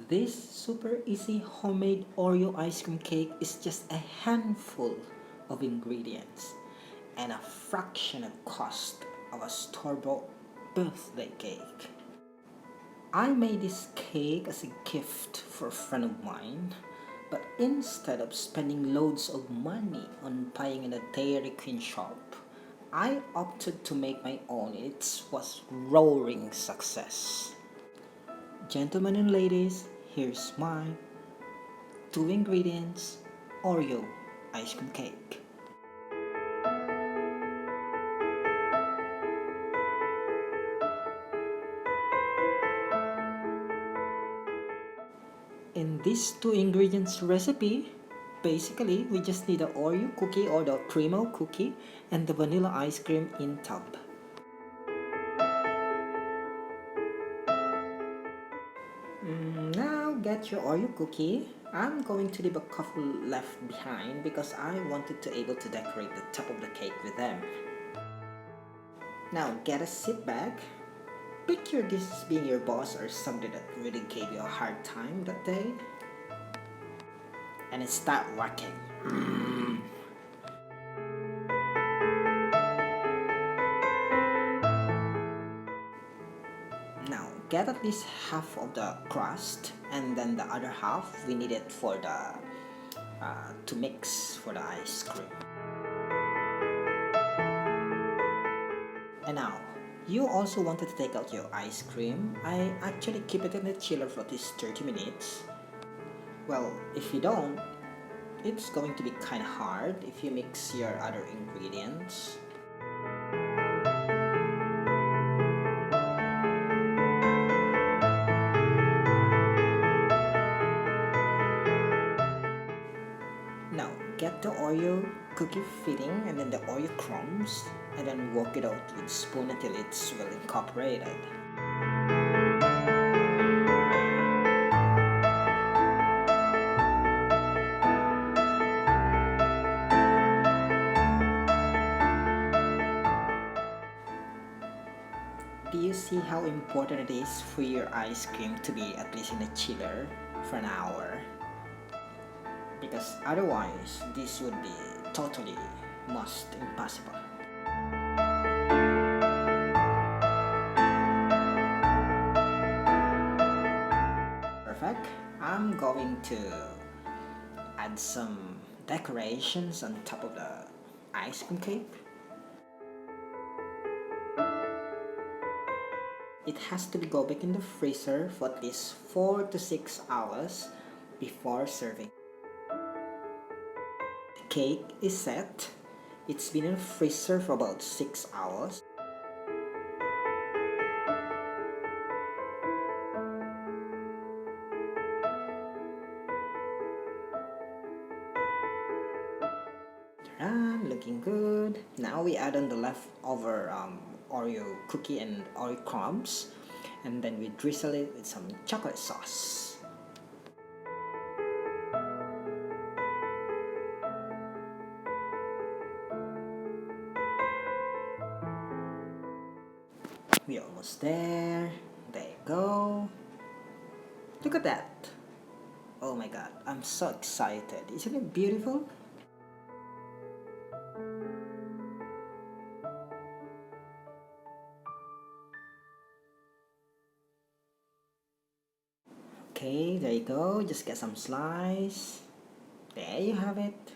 This super easy homemade Oreo ice cream cake is just a handful of ingredients and a fraction of cost of a store-bought birthday cake. I made this cake as a gift for a friend of mine, but instead of spending loads of money on buying in a Dairy Queen shop, I opted to make my own. It was roaring success. Gentlemen and ladies, here's my 2 ingredients Oreo ice cream cake. In this 2 ingredients recipe, basically we just need the Oreo cookie or the cream cookie and the vanilla ice cream in tub. Now get your Oreo cookie. I'm going to leave a couple left behind because I wanted to able to decorate the top of the cake with them. Now get a seat back. Picture this as being your boss or somebody that really gave you a hard time that day. And start working. Now get at least half of the crust, and then the other half we need it for the to mix for the ice cream. And now you also wanted to take out your ice cream. I actually keep it in the chiller for at least 30 minutes. Well, if you don't, it's going to be kind of hard if you mix your other ingredients. Now, get the Oreo cookie filling and then the Oreo crumbs and then work it out with spoon until it's well incorporated. Do you see how important it is for your ice cream to be at least in the chiller for an hour? Because otherwise, this would be totally most impossible. Perfect. I'm going to add some decorations on top of the ice cream cake. It has to be go back in the freezer for at least 4 to 6 hours before serving. The cake is set. It's been in the freezer for about 6 hours. Looking good. Now we add on the leftover Oreo cookie and Oreo crumbs, and then we drizzle it with some chocolate sauce. We're almost there. There you go. Look at that. Oh my god, I'm so excited. Isn't it beautiful? Okay, there you go. Just get some slice. There you have it.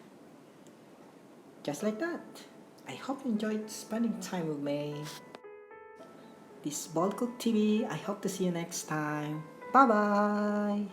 Just like that. I hope you enjoyed spending time with me. This is Ball Cook TV. I hope to see you next time. Bye bye.